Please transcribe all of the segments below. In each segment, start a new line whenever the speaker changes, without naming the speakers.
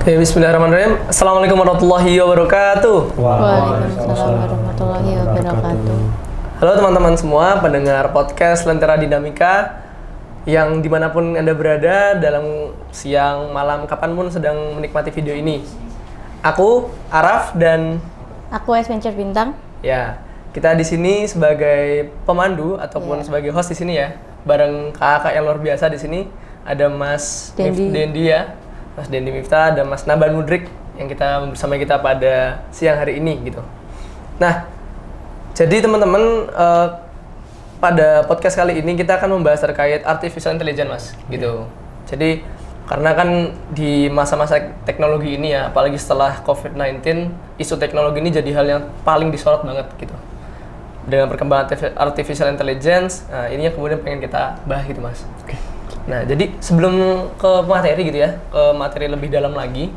Oke, bismillahirrahmanirrahim. Assalamualaikum warahmatullahi wabarakatuh.
Waalaikumsalam warahmatullahi wabarakatuh.
Halo teman-teman semua, pendengar podcast Lentera Dinamika yang dimanapun Anda berada, dalam siang, malam, kapanpun sedang menikmati video ini. Aku, Araf, dan
Aku Venture Bintang.
ya, kita di sini sebagai pemandu ataupun sebagai host di sini ya, bareng kakak yang luar biasa di sini. Ada Mas Dendi ya, Mas Dendi Miftah, ada Mas Naban Mudrik yang kita bersama kita pada siang hari ini gitu. Nah, jadi teman-teman pada podcast kali ini kita akan membahas terkait artificial intelligence, Mas, gitu. Jadi karena kan di masa-masa teknologi ini ya, apalagi setelah COVID-19, isu teknologi ini jadi hal yang paling disorot banget gitu. Dengan perkembangan artificial intelligence, nah ini yang kemudian pengen kita bahas gitu, Mas. Nah, jadi sebelum ke materi gitu ya, ke materi lebih dalam lagi,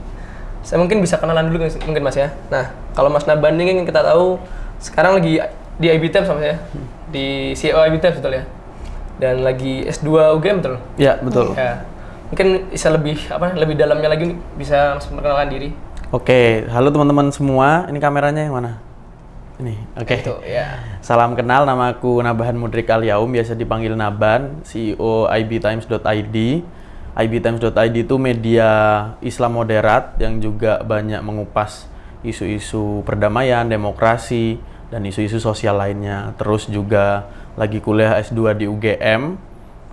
saya mungkin bisa kenalan dulu mungkin Mas ya. Nah, kalau Mas Naban ini kan kita tahu sekarang lagi di IB Times sama saya, di CEO IB Times betul ya? Dan lagi S2 UGM betul?
Ya, betul.
Ya. Mungkin bisa lebih dalamnya lagi bisa Mas perkenalkan diri.
Oke, halo teman-teman semua. Ini kameranya yang mana? Ini, oke.
Itu, ya.
Salam kenal, nama aku Nabahan Mudrik Al-Yaum, biasa dipanggil Naban, CEO ibtimes.id. ibtimes.id itu media Islam moderat yang juga banyak mengupas isu-isu perdamaian, demokrasi, dan isu-isu sosial lainnya. Terus juga lagi kuliah S2 di UGM,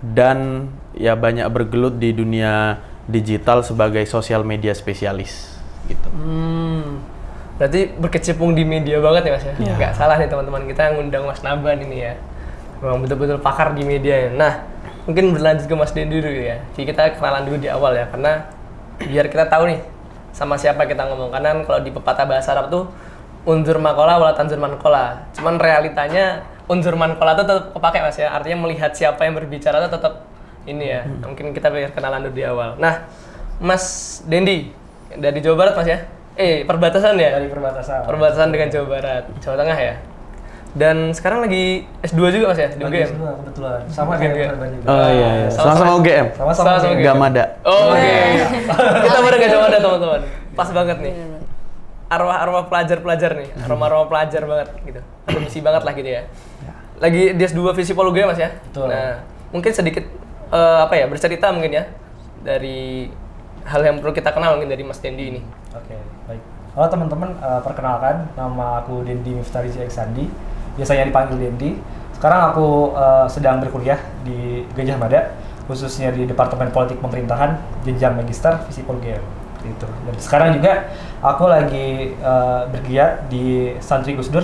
dan ya banyak bergelut di dunia digital sebagai social media spesialis gitu.
Berarti berkecimpung di media banget ya Mas ya?
Iya.
Nggak salah nih teman-teman, kita yang ngundang Mas Naban ini ya. Memang betul-betul pakar di media ya. Nah, mungkin berlanjut ke Mas Dendi dulu ya. Jadi kita kenalan dulu di awal ya, karena biar kita tahu nih sama siapa kita ngomong. Karena kalau di pepatah bahasa Arab tuh unzur makola wala tanzur mankola. Cuman realitanya unsur mankola itu tetap kepake Mas ya. Artinya melihat siapa yang berbicara itu tetap ini ya. Mungkin kita biar kenalan dulu di awal. Nah, Mas Dendi dari Jawa Barat Mas ya? Perbatasan ya?
Dari perbatasan.
Perbatasan dengan Jawa Barat, Jawa Tengah ya. Dan sekarang lagi S2 juga Mas ya di UGM.
S2 kebetulan. Sama kayak Naban juga.
Oh iya, sama-sama UGM.
Sama-sama
UGM.
Gamada.
Oh, oke. Kita bareng Gajah Mada teman-teman. Pas banget nih. Arwah-arwah pelajar-pelajar nih. Arwah-arwah pelajar banget gitu. Ada misi banget lah gitu ya. Lagi di S2 Visipol UGM Mas ya?
Betul.
Nah, mungkin sedikit bercerita mungkin ya dari hal yang perlu kita kenal mungkin dari Mas Dendi ini.
Oke, baik. Halo teman-teman, perkenalkan nama aku Dendi Miftah Rizky Eksandi. Biasanya dipanggil Dendi. Sekarang aku sedang berkuliah di Gajah Mada, khususnya di Departemen Politik Pemerintahan, jenjang Magister Visipol UGM. Gitu. Dan sekarang juga aku lagi bergiat di Santri Gus Dur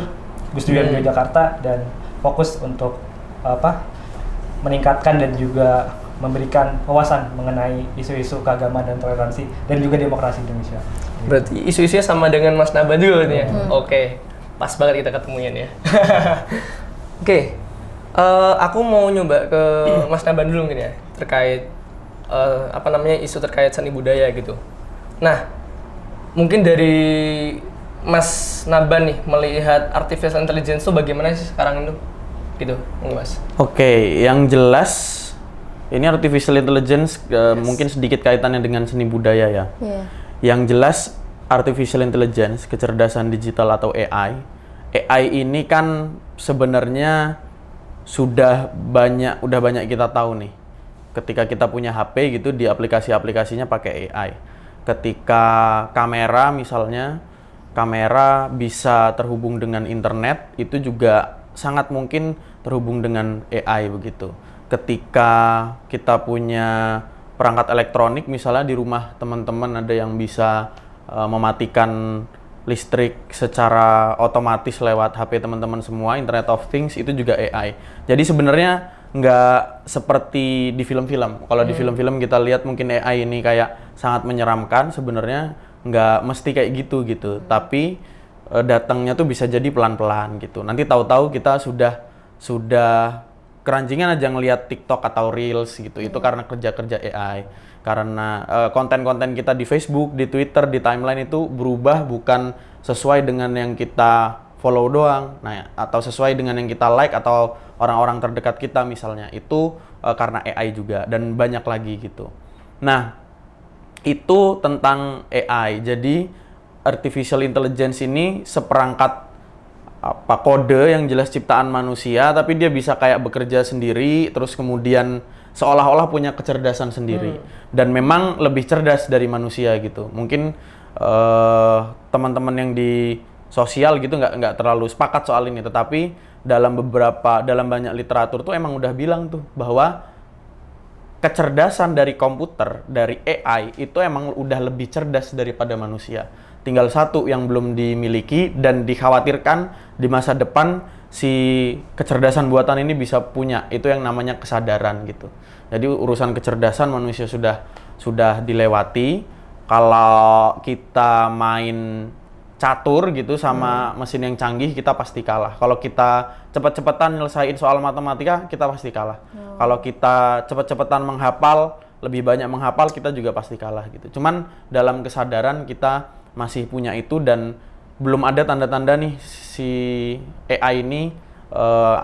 Yogyakarta, dan fokus untuk meningkatkan dan juga memberikan wawasan mengenai isu-isu keagamaan dan toleransi dan juga demokrasi Indonesia.
Berarti isu-isunya sama dengan Mas Naban juga berarti ya? Oke, pas banget kita ketemuan ya. Oke, aku mau nyoba ke Mas Naban dulu mungkin ya, terkait isu terkait seni budaya gitu. Nah, mungkin dari Mas Naban nih melihat artificial intelligence itu bagaimana sih sekarang itu? Gitu, Mas.
Oke, yang jelas ini artificial intelligence mungkin sedikit kaitannya dengan seni budaya ya.
Iya.
Yang jelas artificial intelligence, kecerdasan digital atau AI ini kan sebenarnya udah banyak kita tahu nih. Ketika kita punya HP gitu, di aplikasi-aplikasinya pakai AI. Ketika kamera misalnya, kamera bisa terhubung dengan internet, itu juga sangat mungkin terhubung dengan AI begitu. Ketika kita punya perangkat elektronik, misalnya di rumah teman-teman ada yang bisa mematikan listrik secara otomatis lewat HP teman-teman semua, Internet of Things, itu juga AI. Jadi sebenarnya nggak seperti di film-film. Kalau di film-film kita lihat mungkin AI ini kayak sangat menyeramkan, sebenarnya nggak mesti kayak gitu. Tapi datangnya tuh bisa jadi pelan-pelan gitu. Nanti tahu-tahu kita sudah keranjingan aja ngelihat TikTok atau Reels gitu. Itu karena kerja-kerja AI. Karena konten-konten kita di Facebook, di Twitter, di timeline itu berubah bukan sesuai dengan yang kita follow doang. Nah, atau sesuai dengan yang kita like atau orang-orang terdekat kita misalnya. Itu karena AI juga dan banyak lagi gitu. Nah, itu tentang AI. Jadi artificial intelligence ini seperangkat kode yang jelas ciptaan manusia, tapi dia bisa kayak bekerja sendiri, terus kemudian seolah-olah punya kecerdasan sendiri, dan memang lebih cerdas dari manusia gitu. Mungkin teman-teman yang di sosial gitu nggak terlalu sepakat soal ini, tetapi dalam banyak literatur tuh emang udah bilang tuh bahwa kecerdasan dari komputer, dari AI itu emang udah lebih cerdas daripada manusia. Tinggal satu yang belum dimiliki dan dikhawatirkan di masa depan si kecerdasan buatan ini bisa punya, itu yang namanya kesadaran gitu. Jadi urusan kecerdasan manusia sudah dilewati. Kalau kita main catur gitu sama mesin yang canggih, kita pasti kalah. Kalau kita cepet-cepetan nyelesain soal matematika, kita pasti kalah. Kalau kita cepet-cepetan menghafal, lebih banyak menghafal, kita juga pasti kalah gitu. Cuman dalam kesadaran kita masih punya itu, dan belum ada tanda-tanda nih si AI ini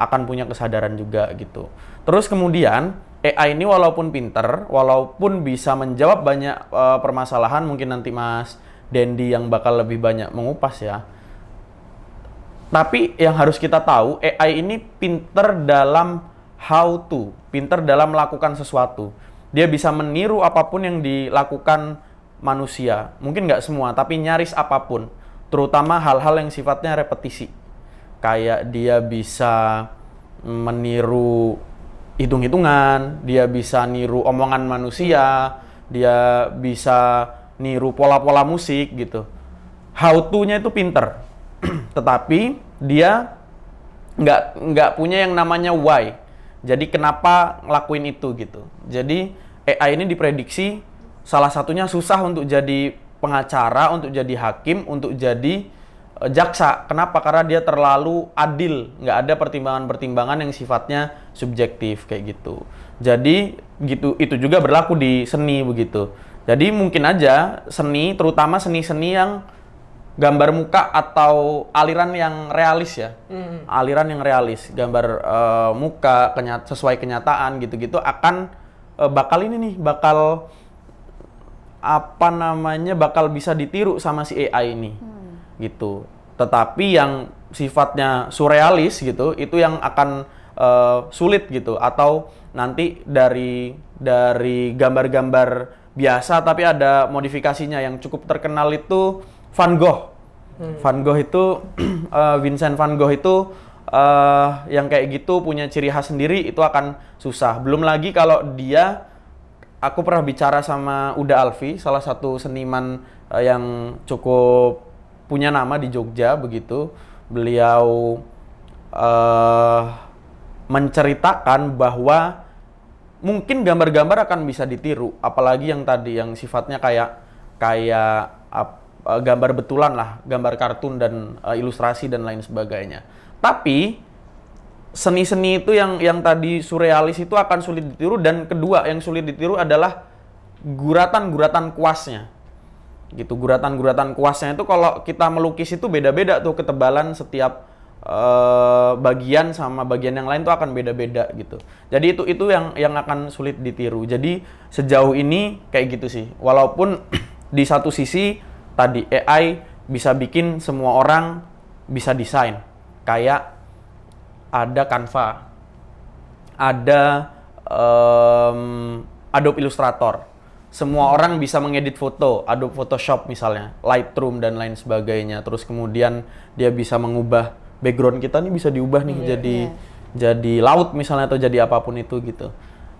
akan punya kesadaran juga gitu. Terus kemudian AI ini walaupun pinter, walaupun bisa menjawab banyak permasalahan, mungkin nanti Mas Dendi yang bakal lebih banyak mengupas ya. Tapi yang harus kita tahu, AI ini pinter dalam how to, pinter dalam melakukan sesuatu. Dia bisa meniru apapun yang dilakukan manusia. Mungkin nggak semua, tapi nyaris apapun. Terutama hal-hal yang sifatnya repetisi. Kayak dia bisa meniru hitung-hitungan, dia bisa niru omongan manusia, dia bisa niru pola-pola musik gitu. How to-nya itu pinter. Tetapi dia nggak punya yang namanya why. Jadi kenapa ngelakuin itu gitu. Jadi AI ini diprediksi salah satunya susah untuk jadi pengacara, untuk jadi hakim, untuk jadi jaksa. Kenapa? Karena dia terlalu adil, nggak ada pertimbangan-pertimbangan yang sifatnya subjektif kayak gitu. Jadi gitu, itu juga berlaku di seni begitu. Jadi mungkin aja seni, terutama seni-seni yang gambar muka atau aliran yang realis ya, aliran yang realis, gambar muka sesuai kenyataan gitu-gitu akan bakal bakal bisa ditiru sama si AI ini gitu. Tetapi yang sifatnya surrealis gitu, itu yang akan sulit gitu. Atau nanti dari gambar-gambar biasa tapi ada modifikasinya. Yang cukup terkenal itu Van Gogh. Van Gogh itu Vincent Van Gogh itu yang kayak gitu punya ciri khas sendiri, itu akan susah. Belum lagi kalau aku pernah bicara sama Uda Alfi, salah satu seniman yang cukup punya nama di Jogja begitu. Beliau menceritakan bahwa mungkin gambar-gambar akan bisa ditiru, apalagi yang tadi yang sifatnya kayak gambar betulan lah, gambar kartun dan ilustrasi dan lain sebagainya. Tapi seni-seni itu yang tadi surrealis itu akan sulit ditiru, dan kedua yang sulit ditiru adalah guratan-guratan kuasnya. Gitu, guratan-guratan kuasnya itu kalau kita melukis itu beda-beda tuh ketebalan setiap bagian sama bagian yang lain tuh akan beda-beda gitu. Jadi itu yang akan sulit ditiru. Jadi sejauh ini kayak gitu sih. Walaupun di satu sisi tadi AI bisa bikin semua orang bisa desain. Kayak ada Canva, ada Adobe Illustrator. Semua orang bisa mengedit foto, Adobe Photoshop misalnya, Lightroom dan lain sebagainya. Terus kemudian dia bisa mengubah background kita nih, bisa diubah nih jadi laut misalnya, atau jadi apapun itu gitu.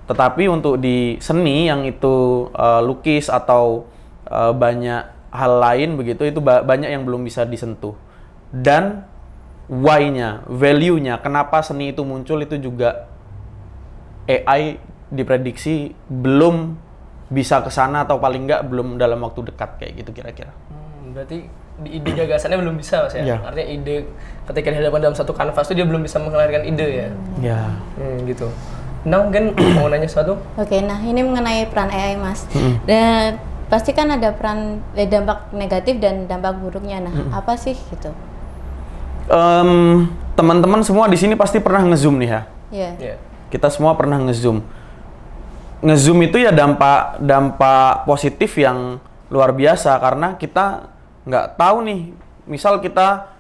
Tetapi untuk di seni yang itu lukis atau banyak hal lain begitu, itu banyak yang belum bisa disentuh. Dan why-nya, value-nya, kenapa seni itu muncul, itu juga AI diprediksi belum bisa ke sana, atau paling nggak belum dalam waktu dekat kayak gitu kira-kira.
Berarti ide gagasannya belum bisa Mas ya?
Ya.
Artinya ide ketika dihadapkan dalam satu kanvas itu dia belum bisa mengeluarkan ide ya?
Ya.
Gitu. Nah, mungkin mau nanya sesuatu?
Oke, nah ini mengenai peran AI Mas. Dan pasti kan ada peran dampak negatif dan dampak buruknya. Nah, apa sih gitu?
Teman-teman semua di sini pasti pernah nge-zoom nih ya?
Iya.
Iya.
Kita semua pernah nge-zoom. nge-zoom itu ya dampak positif yang luar biasa karena kita nggak tahu nih, misal kita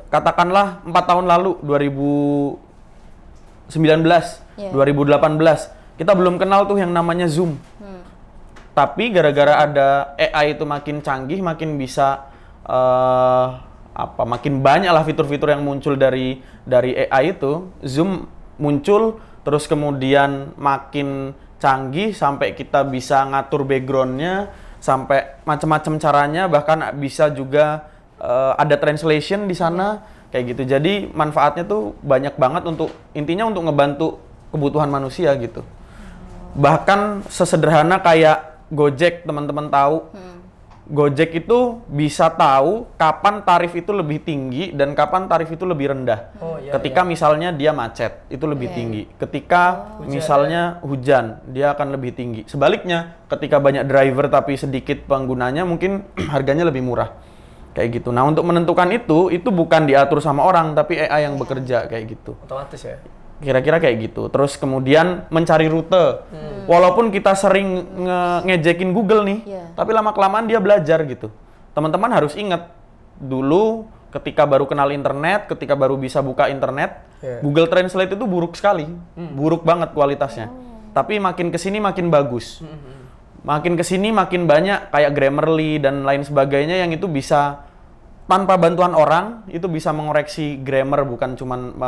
katakanlah 4 tahun lalu 2019, 2018 kita belum kenal tuh yang namanya Zoom. Tapi gara-gara ada AI itu makin canggih, makin bisa makin banyak lah fitur-fitur yang muncul dari AI itu, Zoom muncul, terus kemudian makin canggih sampai kita bisa ngatur backgroundnya, sampai macam-macam caranya, bahkan bisa juga ada translation di sana kayak gitu. Jadi manfaatnya tuh banyak banget untuk intinya untuk ngebantu kebutuhan manusia gitu. Bahkan sesederhana kayak Gojek, teman-teman tahu. Gojek itu bisa tahu kapan tarif itu lebih tinggi dan kapan tarif itu lebih rendah. Ketika misalnya dia macet, itu lebih tinggi. Ketika misalnya hujan, dia akan lebih tinggi. Sebaliknya, ketika banyak driver tapi sedikit penggunanya, mungkin harganya lebih murah. Kayak gitu. Nah, untuk menentukan itu bukan diatur sama orang, tapi AI yang bekerja kayak gitu.
Otomatis ya?
Kira-kira kayak gitu. Terus kemudian mencari rute. Walaupun kita sering ngejekin Google nih, tapi lama-kelamaan dia belajar gitu. Teman-teman harus ingat, dulu ketika baru kenal internet, ketika baru bisa buka internet, Google Translate itu buruk sekali. Buruk banget kualitasnya. Tapi makin kesini makin bagus. Makin kesini makin banyak kayak Grammarly dan lain sebagainya yang itu bisa tanpa bantuan orang itu bisa mengoreksi grammar, bukan cuman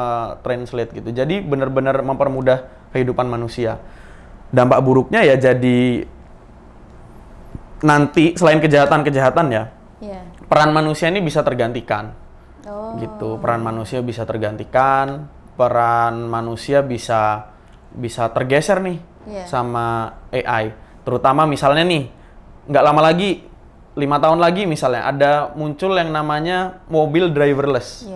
translate gitu. Jadi benar-benar mempermudah kehidupan manusia. Dampak buruknya ya jadi nanti selain kejahatan ya, peran manusia ini bisa tergantikan. Gitu. Peran manusia bisa tergantikan, peran manusia bisa tergeser nih sama AI. Terutama misalnya nih, nggak lama lagi, 5 tahun lagi misalnya ada muncul yang namanya mobil driverless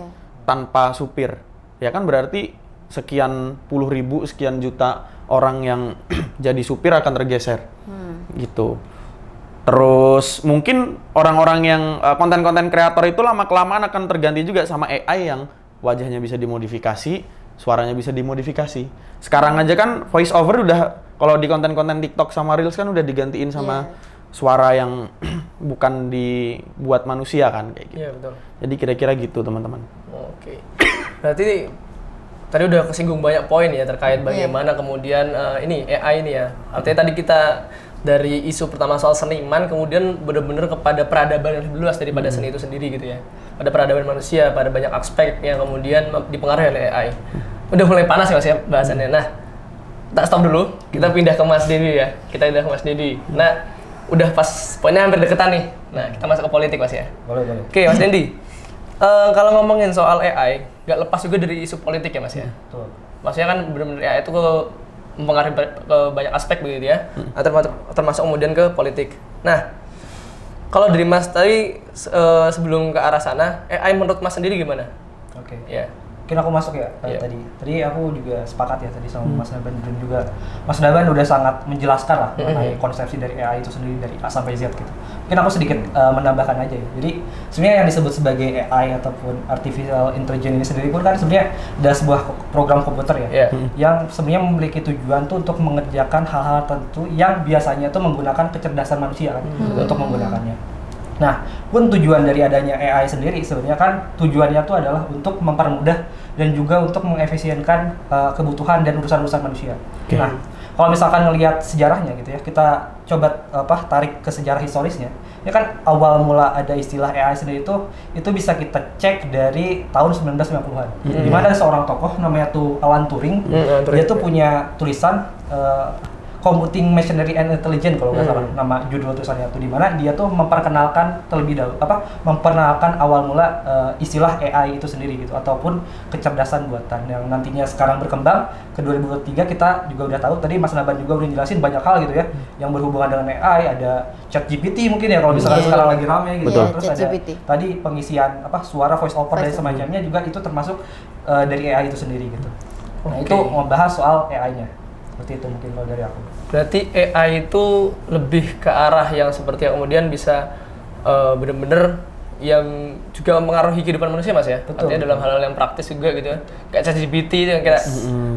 tanpa supir, ya kan berarti sekian puluh ribu, sekian juta orang yang jadi supir akan tergeser, gitu. Terus mungkin orang-orang yang konten-konten kreator itu lama-kelamaan akan terganti juga sama AI yang wajahnya bisa dimodifikasi, suaranya bisa dimodifikasi. Sekarang aja kan voice over udah, kalau di konten-konten TikTok sama Reels kan udah digantiin sama suara yang bukan dibuat manusia kan kayak gitu.
Iya, betul.
Jadi kira-kira gitu, teman-teman.
Oke. Berarti tadi udah kesinggung banyak poin ya terkait bagaimana kemudian ini AI ini ya. Artinya tadi kita dari isu pertama soal seniman, kemudian benar-benar kepada peradaban yang lebih luas daripada seni itu sendiri gitu ya. Pada peradaban manusia, pada banyak aspek yang kemudian dipengaruhi oleh AI. Udah mulai panas ya Mas ya bahasannya. Nah, tak stop dulu, kita pindah ke Mas Dendi ya. Kita pindah ke Mas Dendi. Nah, udah pas poinnya hampir deketan nih. Nah, kita masuk ke politik Mas ya.
Boleh.
Oke, Mas Dendi. Kalau ngomongin soal AI, nggak lepas juga dari isu politik ya Mas ya.
Betul.
Maksudnya kan benar-benar AI itu mempengaruhi ke banyak aspek begitu ya. Termasuk kemudian ke politik. Nah, kalau dari Mas tadi sebelum ke arah sana, AI menurut Mas sendiri gimana?
Oke.
Ya.
Mungkin aku masuk ya tadi. Tadi aku juga sepakat ya tadi sama Mas Naban, dan juga Mas Naban udah sangat menjelaskan lah mengenai konsepsi dari AI itu sendiri dari A sampai Z gitu. Mungkin aku sedikit menambahkan aja ya. Jadi sebenarnya yang disebut sebagai AI ataupun artificial intelligence ini sendiri pun kan sebenarnya ada sebuah program komputer ya, yang sebenarnya memiliki tujuan tuh untuk mengerjakan hal-hal tertentu yang biasanya tuh menggunakan kecerdasan manusia kan untuk menggunakannya. Nah, pun tujuan dari adanya AI sendiri sebenarnya kan tujuannya tuh adalah untuk mempermudah dan juga untuk mengefisienkan kebutuhan dan urusan-urusan manusia. Nah, kalau misalkan ngelihat sejarahnya gitu ya, kita coba tarik ke sejarah historisnya. Ya kan awal mula ada istilah AI sendiri itu bisa kita cek dari tahun 1990-an. Di mana ada seorang tokoh namanya tuh Alan Turing. Dia tuh punya tulisan Computing Machinery and Intelligence kalau nggak salah nama judul tulisannya itu, di mana dia tuh memperkenalkan terlebih dahulu memperkenalkan awal mula istilah AI itu sendiri gitu, ataupun kecerdasan buatan yang nantinya sekarang berkembang ke 2023. Kita juga udah tahu tadi Mas Naban juga udah jelasin banyak hal gitu ya yang berhubungan dengan AI. Ada ChatGPT mungkin ya kalau misalkan sekarang lagi rame gitu. Terus ada tadi pengisian suara voice over dan semacamnya juga itu termasuk dari AI itu sendiri gitu. Nah, itu membahas soal AI-nya. Seperti itu mungkin kalau dari aku.
Berarti AI itu lebih ke arah yang seperti yang kemudian bisa benar-benar yang juga mempengaruhi kehidupan manusia Mas ya.
Betul.
Artinya dalam hal-hal yang praktis juga gitu ya. Kayak ChatGPT itu yang kayak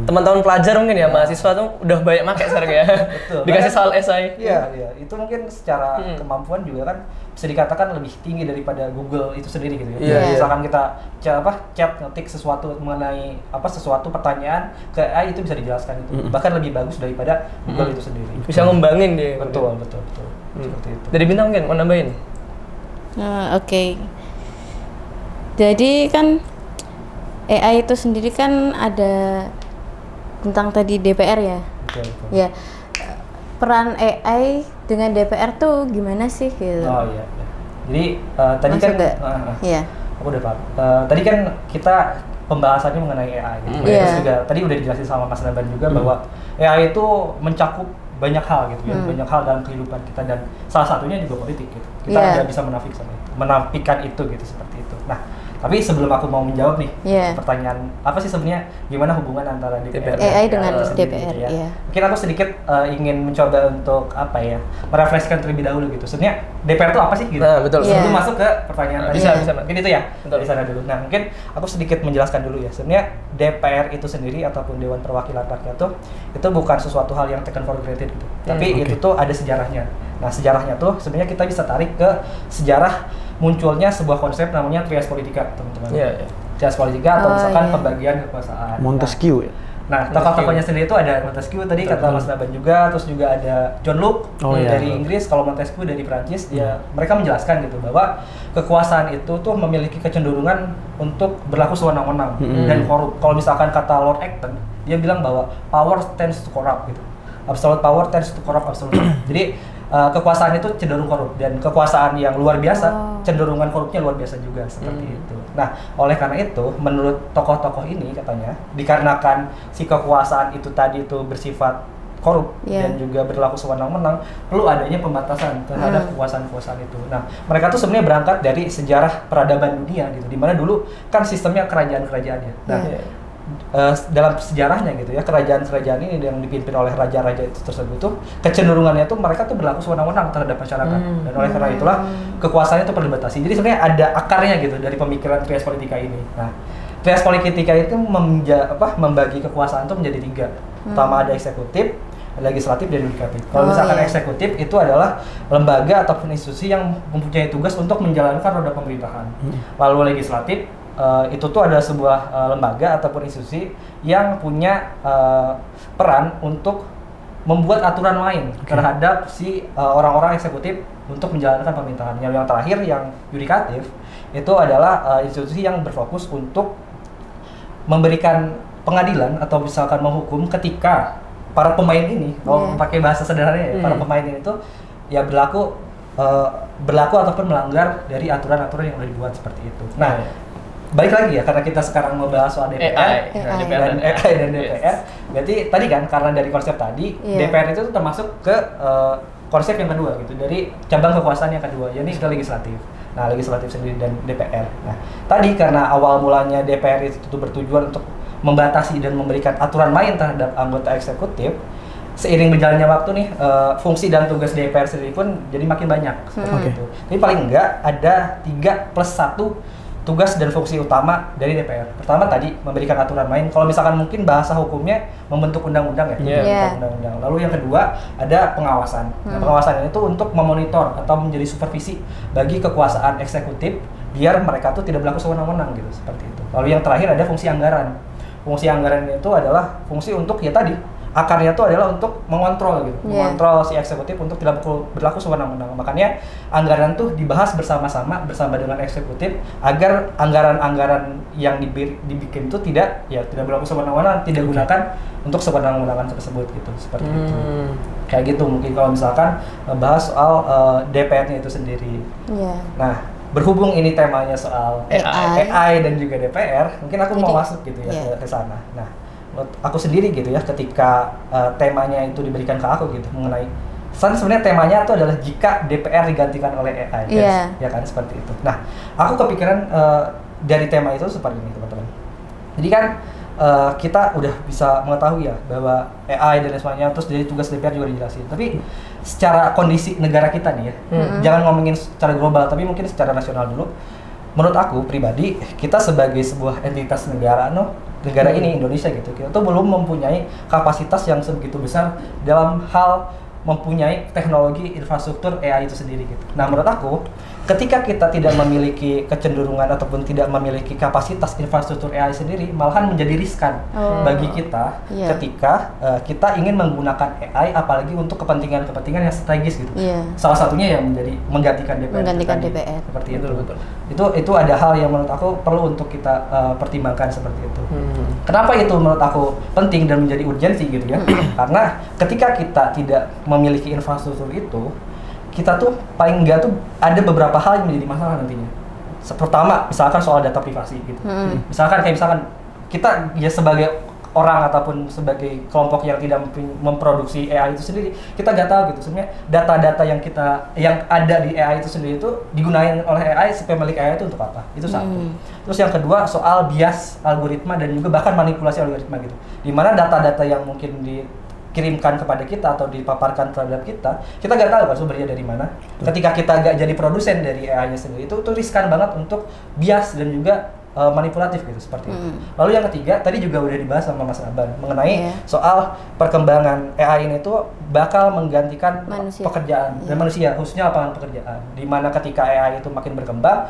teman-teman pelajar mungkin ya, mahasiswa tuh udah banyak pakai sekarang ya.
Betul.
Dikasih soal esai.
Iya, iya. Itu mungkin secara kemampuan juga kan bisa dikatakan lebih tinggi daripada Google itu sendiri gitu ya.
Iya, iya.
Misalkan kita chat ngetik sesuatu mengenai sesuatu pertanyaan ke AI itu bisa dijelaskan itu. Bahkan lebih bagus daripada Google itu sendiri.
Bisa ngembangin dia.
Betul. Seperti itu.
Dari Bintang mungkin mau nambahin?
Oke. Jadi kan AI itu sendiri kan ada tentang tadi DPR ya.
Betul.
Ya. Peran AI dengan DPR tuh gimana sih gitu?
Oh iya. Jadi tadi
Masuk
kan
nggak? Iya.
aku udah paham. Tadi kan kita pembahasannya mengenai AI gitu.
Iya.
Terus juga tadi udah dijelasin sama Mas Naban juga bahwa AI itu mencakup banyak hal gitu ya, banyak hal dalam kehidupan kita dan salah satunya juga politik gitu. Kita
Iya.
tidak bisa menafikan itu gitu seperti itu. Nah, tapi sebelum aku mau menjawab nih
Iya.
pertanyaan apa sih sebenarnya gimana hubungan antara DPR dan
AI dengan
itu sendiri
DPR,
gitu ya.
iya.
Mungkin aku sedikit ingin mencoba untuk apa ya, merefreshkan terlebih dahulu gitu. Sebenarnya DPR itu apa sih gitu?
Nah, betul.
Iya.
Sebelum masuk ke pertanyaan tadi.
Bisa, bisa.
Mungkin itu ya.
Betul.
Dari sana dulu. Nah, mungkin aku sedikit menjelaskan dulu ya. Sebenarnya DPR itu sendiri ataupun Dewan Perwakilan Rakyat tuh itu bukan sesuatu hal yang taken for granted gitu. Tapi itu tuh ada sejarahnya. Nah, sejarahnya tuh sebenarnya kita bisa tarik ke sejarah munculnya sebuah konsep namanya trias politika, teman-teman.
Iya, iya.
Trias politika atau
Oh,
misalkan
iya.
pembagian kekuasaan.
Montesquieu ya.
Nah, tokoh-tokohnya sendiri itu ada Montesquieu tadi kata Mas Naban juga, terus juga ada John Locke
Oh, iya.
dari Inggris, kalau Montesquieu dari Prancis, mereka menjelaskan gitu bahwa kekuasaan itu tuh memiliki kecenderungan untuk berlaku sewenang-wenang dan korup. Kalau misalkan kata Lord Acton, dia bilang bahwa power tends to corrupt gitu. Absolute power tends to corrupt absolute. Jadi kekuasaan itu cenderung korup dan kekuasaan yang luar biasa cenderungan korupnya luar biasa juga seperti itu. Nah, oleh karena itu menurut tokoh-tokoh ini katanya dikarenakan si kekuasaan itu tadi itu bersifat korup dan juga berlaku sewenang-wenang, perlu adanya pembatasan terhadap kekuasaan-kekuasaan itu. Nah, mereka tuh sebenarnya berangkat dari sejarah peradaban dunia gitu, di mana dulu kan sistemnya kerajaan-kerajaannya. Nah, dalam sejarahnya gitu ya, kerajaan-kerajaan ini yang dipimpin oleh raja-raja itu tersebut tuh kecenderungannya tuh mereka tuh berlaku sewenang-wenang terhadap masyarakat dan oleh karena itulah kekuasaannya itu perlu dibatasi. Jadi sebenarnya ada akarnya gitu dari pemikiran trias politika ini. Nah, trias politika itu membagi kekuasaan itu menjadi 3. Pertama ada eksekutif, legislatif, dan yudikatif. Kalau misalkan eksekutif itu adalah lembaga ataupun institusi yang mempunyai tugas untuk menjalankan roda pemerintahan. Lalu legislatif itu tuh ada sebuah lembaga ataupun institusi yang punya peran untuk membuat aturan main terhadap si orang-orang eksekutif untuk menjalankan pemerintahan. Yang terakhir yang yudikatif itu adalah institusi yang berfokus untuk memberikan pengadilan atau misalkan menghukum ketika para pemain ini, kalau pakai bahasa sederhananya ya, para pemain ini tuh ya berlaku ataupun melanggar dari aturan-aturan yang sudah dibuat seperti itu. Nah, balik lagi ya, karena kita sekarang mau bahas soal DPR dan DPR, berarti tadi kan karena dari konsep tadi DPR itu termasuk ke konsep yang kedua gitu, dari cabang kekuasaan yang kedua, yakni ke legislatif. Nah, legislatif sendiri dan DPR. Nah, tadi karena awal mulanya DPR itu bertujuan untuk membatasi dan memberikan aturan main terhadap anggota eksekutif, seiring berjalannya waktu nih fungsi dan tugas DPR sendiri pun jadi makin banyak seperti itu. Tapi paling enggak ada 3+1 tugas dan fungsi utama dari DPR. Pertama tadi memberikan aturan main. Kalau misalkan mungkin bahasa hukumnya membentuk undang-undang ya, membentuk undang-undang. Lalu yang kedua ada pengawasan. Nah, pengawasan itu untuk memonitor atau menjadi supervisi bagi kekuasaan eksekutif biar mereka tuh tidak berlaku sewenang-wenang gitu, seperti itu. Lalu yang terakhir ada fungsi anggaran. Fungsi anggaran itu adalah fungsi untuk ya tadi akarnya itu adalah untuk mengontrol gitu, mengontrol si eksekutif untuk tidak berlaku sewenang-wenang. Makanya anggaran tuh dibahas bersama-sama dengan eksekutif agar anggaran-anggaran yang dibikin itu tidak berlaku sewenang-wenang, tidak gunakan untuk sewenang-wenangan tersebut gitu, seperti itu. Kayak gitu mungkin kalau misalkan bahas soal DPR-nya itu sendiri. Nah, berhubung ini temanya soal AI dan juga DPR, mungkin aku mau masuk gitu ya ke sana. Nah, aku sendiri gitu ya, ketika temanya itu diberikan ke aku gitu mengenai sebenarnya temanya itu adalah jika DPR digantikan oleh AI, ya kan seperti itu. Nah, aku kepikiran dari tema itu seperti ini teman-teman. Jadi kan kita udah bisa mengetahui ya bahwa AI dan sebagainya, terus dari tugas DPR juga dijelasin. Tapi secara kondisi negara kita nih ya, jangan ngomongin secara global, tapi mungkin secara nasional dulu. Menurut aku pribadi, kita sebagai sebuah entitas negara, negara ini Indonesia gitu, kita tuh belum mempunyai kapasitas yang sebegitu besar dalam hal mempunyai teknologi infrastruktur AI itu sendiri gitu. Nah, menurut aku ketika kita tidak memiliki kecenderungan ataupun tidak memiliki kapasitas infrastruktur AI sendiri, malahan menjadi riskan bagi kita ketika kita ingin menggunakan AI apalagi untuk kepentingan-kepentingan yang strategis gitu. Salah satunya yang menjadi menggantikan DPR. Seperti itu. Betul. Itu ada hal yang menurut aku perlu untuk kita pertimbangkan seperti itu. Kenapa itu menurut aku penting dan menjadi urgensi gitu ya? Karena ketika kita tidak memiliki infrastruktur itu, kita tuh paling enggak tuh ada beberapa hal yang menjadi masalah nantinya. Pertama, misalkan soal data privasi gitu. Misalkan kita ya sebagai orang ataupun sebagai kelompok yang tidak memproduksi AI itu sendiri, kita nggak tahu gitu sebenarnya data-data yang ada di AI itu sendiri itu digunakan oleh AI si pemilik AI itu untuk apa? Itu satu. Terus yang kedua soal bias algoritma dan juga bahkan manipulasi algoritma gitu. Di mana data-data yang mungkin dikirimkan kepada kita atau dipaparkan terhadap kita nggak tahu kan sumbernya dari mana. Ketika kita nggak jadi produsen dari AI-nya sendiri, itu riskan banget untuk bias dan juga manipulatif gitu seperti itu. Lalu yang ketiga tadi juga udah dibahas sama Mas Naban mengenai soal perkembangan AI ini tuh bakal menggantikan pekerjaan dan manusia, khususnya lapangan pekerjaan. Di mana ketika AI itu makin berkembang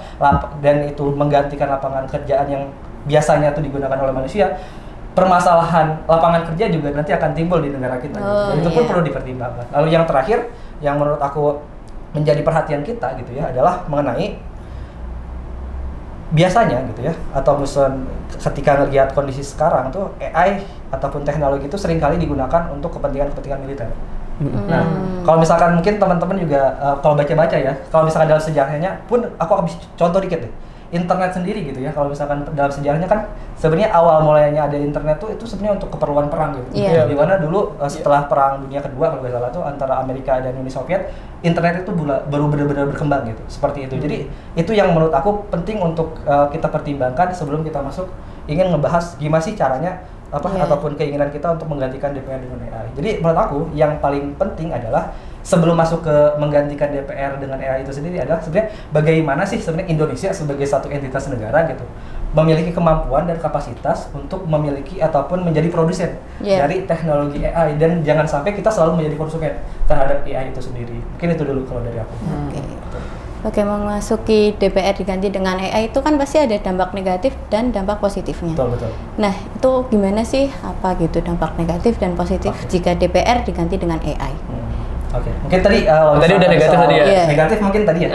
dan itu menggantikan lapangan kerjaan yang biasanya tuh digunakan oleh manusia, permasalahan lapangan kerja juga nanti akan timbul di negara kita gitu. Dan itu pun perlu dipertimbangkan. Lalu yang terakhir yang menurut aku menjadi perhatian kita gitu ya adalah mengenai biasanya gitu ya, atau misalnya ketika ngelihat kondisi sekarang tuh AI ataupun teknologi itu seringkali digunakan untuk kepentingan militer. Nah, kalau misalkan mungkin teman-teman juga kalau baca-baca ya, kalau misalkan dalam sejarahnya pun aku habis contoh dikit deh. Internet sendiri gitu ya, kalau misalkan dalam sejarahnya kan sebenarnya awal mulanya ada internet tuh itu sebenarnya untuk keperluan perang gitu. Di mana dulu setelah perang dunia kedua kalau nggak salah tuh antara Amerika dan Uni Soviet, internet itu baru benar-benar berkembang gitu. Seperti itu. Jadi itu yang menurut aku penting untuk kita pertimbangkan sebelum kita masuk ingin ngebahas gimana sih caranya ataupun keinginan kita untuk menggantikan DPR dengan AI. Jadi menurut aku yang paling penting adalah sebelum masuk ke menggantikan DPR dengan AI itu sendiri adalah sebenarnya bagaimana sih sebenarnya Indonesia sebagai satu entitas negara gitu memiliki kemampuan dan kapasitas untuk memiliki ataupun menjadi produsen dari teknologi AI, dan jangan sampai kita selalu menjadi konsumen terhadap AI itu sendiri. Mungkin itu dulu kalau dari aku.
Oke, memasuki DPR diganti dengan AI itu kan pasti ada dampak negatif dan dampak positifnya.
Betul.
Nah, itu gimana sih apa gitu dampak negatif dan positif jika DPR diganti dengan AI?
Mungkin tadi
udah negatif tadi ya.
Negatif mungkin tadi ya.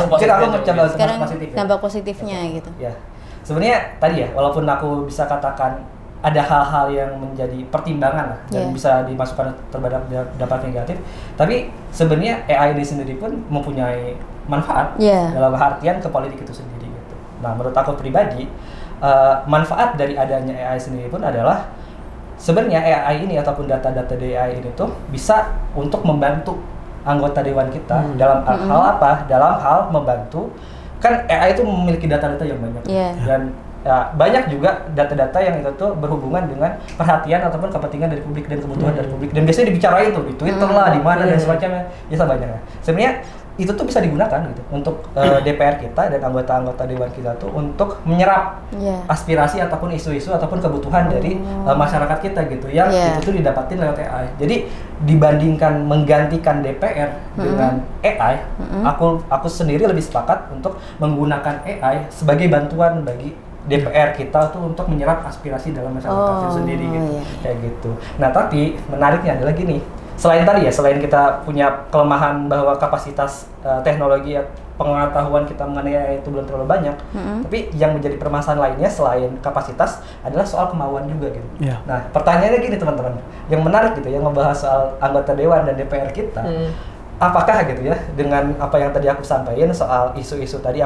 Mungkin aku mencoba
sekarang
positif.
Dampak positifnya gitu.
Ya. Sebenarnya tadi ya, walaupun aku bisa katakan ada hal-hal yang menjadi pertimbangan lah dan bisa dimasukkan terhadap dampak negatif, tapi sebenarnya AI ini sendiri pun mempunyai manfaat dalam artian ke politik itu sendiri gitu. Nah, menurut aku pribadi manfaat dari adanya AI sendiri pun adalah sebenarnya AI ini ataupun data-data dari AI ini tuh bisa untuk membantu anggota dewan kita dalam hal apa? Dalam hal membantu, kan AI itu memiliki data-data yang banyak dan banyak juga data-data yang itu tuh berhubungan dengan perhatian ataupun kepentingan dari publik dan kebutuhan dari publik, dan biasanya dibicarain tuh di Twitter lah, di mana dan semacamnya, biasa banyak ya. Sebenarnya itu tuh bisa digunakan gitu untuk DPR kita dan anggota-anggota dewan kita tuh untuk menyerap aspirasi ataupun isu-isu ataupun kebutuhan dari masyarakat kita gitu yang itu tuh didapatin lewat AI. Jadi dibandingkan menggantikan DPR dengan AI, aku sendiri lebih sepakat untuk menggunakan AI sebagai bantuan bagi DPR kita tuh untuk menyerap aspirasi dalam masyarakat itu sendiri gitu. Kayak gitu. Nah, tapi menariknya adalah gini. Selain tadi ya, selain kita punya kelemahan bahwa kapasitas teknologi pengetahuan kita mengenai AI itu belum terlalu banyak, tapi yang menjadi permasalahan lainnya selain kapasitas adalah soal kemauan juga gitu. Nah, pertanyaannya gini teman-teman, yang menarik gitu, yang ngebahas soal anggota dewan dan DPR kita, apakah gitu ya dengan apa yang tadi aku sampaikan soal isu-isu tadi